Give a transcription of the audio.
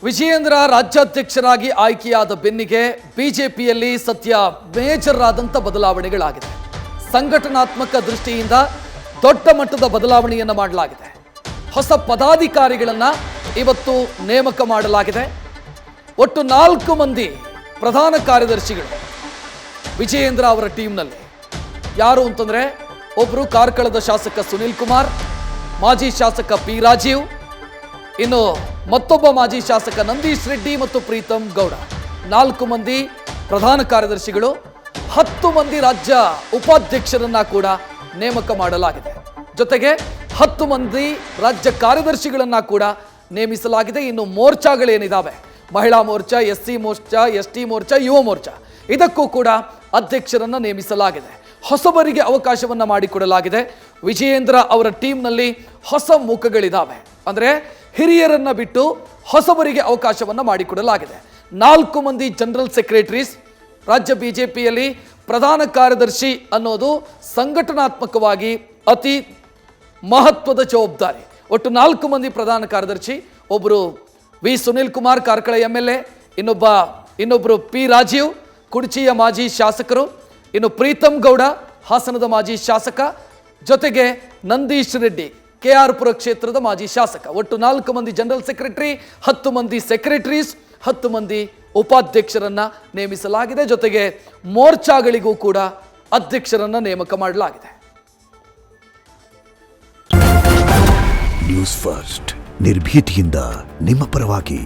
ವಿಜಯೇಂದ್ರ ರಾಜ್ಯಾಧ್ಯಕ್ಷರಾಗಿ ಆಯ್ಕೆಯಾದ ಬೆನ್ನಿಗೆ ಬಿಜೆಪಿಯಲ್ಲಿ ಸದ್ಯ ಮೇಜರ್ ಆದಂಥ ಬದಲಾವಣೆಗಳಾಗಿದೆ. ಸಂಘಟನಾತ್ಮಕ ದೃಷ್ಟಿಯಿಂದ ದೊಡ್ಡ ಮಟ್ಟದ ಬದಲಾವಣೆಯನ್ನು ಮಾಡಲಾಗಿದೆ. ಹೊಸ ಪದಾಧಿಕಾರಿಗಳನ್ನು ಇವತ್ತು ನೇಮಕ ಮಾಡಲಾಗಿದೆ. ಒಟ್ಟು 4 ಮಂದಿ ಪ್ರಧಾನ ಕಾರ್ಯದರ್ಶಿಗಳು ವಿಜಯೇಂದ್ರ ಅವರ ಟೀಮ್ನಲ್ಲಿ. ಯಾರು ಅಂತಂದ್ರೆ ಒಬ್ಬರು ಕಾರ್ಕಳದ ಶಾಸಕ ಸುನಿಲ್ ಕುಮಾರ್, ಮಾಜಿ ಶಾಸಕ ಪಿ ರಾಜೀವ್, ಇನ್ನು ಮತ್ತೊಬ್ಬ ಮಾಜಿ ಶಾಸಕ ನಂದೀಶ್ ರೆಡ್ಡಿ ಮತ್ತು ಪ್ರೀತಮ್ ಗೌಡ. 4 ಮಂದಿ ಪ್ರಧಾನ ಕಾರ್ಯದರ್ಶಿಗಳು, 10 ಮಂದಿ ರಾಜ್ಯ ಉಪಾಧ್ಯಕ್ಷರನ್ನ ಕೂಡ ನೇಮಕ ಮಾಡಲಾಗಿದೆ. ಜೊತೆಗೆ 10 ಮಂದಿ ರಾಜ್ಯ ಕಾರ್ಯದರ್ಶಿಗಳನ್ನ ಕೂಡ ನೇಮಿಸಲಾಗಿದೆ. ಇನ್ನು ಮೋರ್ಚಾಗಳೇನಿದಾವೆ, ಮಹಿಳಾ ಮೋರ್ಚಾ, ಎಸ್ಸಿ ಮೋರ್ಚಾ, ಎಸ್ಟಿ ಮೋರ್ಚಾ, ಯುವ ಮೋರ್ಚಾ, ಇದಕ್ಕೂ ಕೂಡ ಅಧ್ಯಕ್ಷರನ್ನ ನೇಮಿಸಲಾಗಿದೆ. ಹೊಸಬರಿಗೆ ಅವಕಾಶವನ್ನ ಮಾಡಿಕೊಡಲಾಗಿದೆ. ವಿಜಯೇಂದ್ರ ಅವರ ಟೀಮ್ನಲ್ಲಿ ಹೊಸ ಮುಖಗಳಿದಾವೆ. ಅಂದರೆ ಹಿರಿಯರನ್ನ ಬಿಟ್ಟು ಹೊಸಬರಿಗೆ ಅವಕಾಶವನ್ನ ಮಾಡಿಕೊಡಲಾಗಿದೆ. 4 ಮಂದಿ ಜನರಲ್ ಸೆಕ್ರೆಟರೀಸ್. ರಾಜ್ಯ ಬಿಜೆಪಿಯಲ್ಲಿ ಪ್ರಧಾನ ಕಾರ್ಯದರ್ಶಿ ಅನ್ನೋದು ಸಂಘಟನಾತ್ಮಕವಾಗಿ ಅತಿ ಮಹತ್ವದ ಜವಾಬ್ದಾರಿ. ಒಟ್ಟು 4 ಮಂದಿ ಪ್ರಧಾನ ಕಾರ್ಯದರ್ಶಿ. ಒಬ್ಬರು ವಿ ಸುನಿಲ್ ಕುಮಾರ್, ಕಾರ್ಕಳ MLA, ಇನ್ನೊಬ್ಬರು ಪಿ ರಾಜೀವ್, ಕುಡ್ಚಿಯ ಮಾಜಿ ಶಾಸಕರು, ಇನ್ನು ಪ್ರೀತಮ್ ಗೌಡ, ಹಾಸನದ ಮಾಜಿ ಶಾಸಕ, ಜೊತೆಗೆ ನಂದೀಶ್ ರೆಡ್ಡಿ, KR ಪುರ ಕ್ಷೇತ್ರದ ಮಾಜಿ ಶಾಸಕ. ಒಟ್ಟು 4 ಮಂದಿ ಜನರಲ್ ಸೆಕ್ರೆಟರಿ, 10 ಮಂದಿ ಸೆಕ್ರೆಟರೀಸ್, 10 ಮಂದಿ ಉಪಾಧ್ಯಕ್ಷರನ್ನ ನೇಮಿಸಲಾಗಿದೆ. ಜೊತೆಗೆ ಮೋರ್ಚಾಗಳಿಗೂ ಕೂಡ ಅಧ್ಯಕ್ಷರನ್ನ ನೇಮಕ ಮಾಡಲಾಗಿದೆ. ನ್ಯೂಸ್ ಫಸ್ಟ್, ನಿರ್ಭೀತಿಯಿಂದ ನಿಮ್ಮ ಪರವಾಗಿ.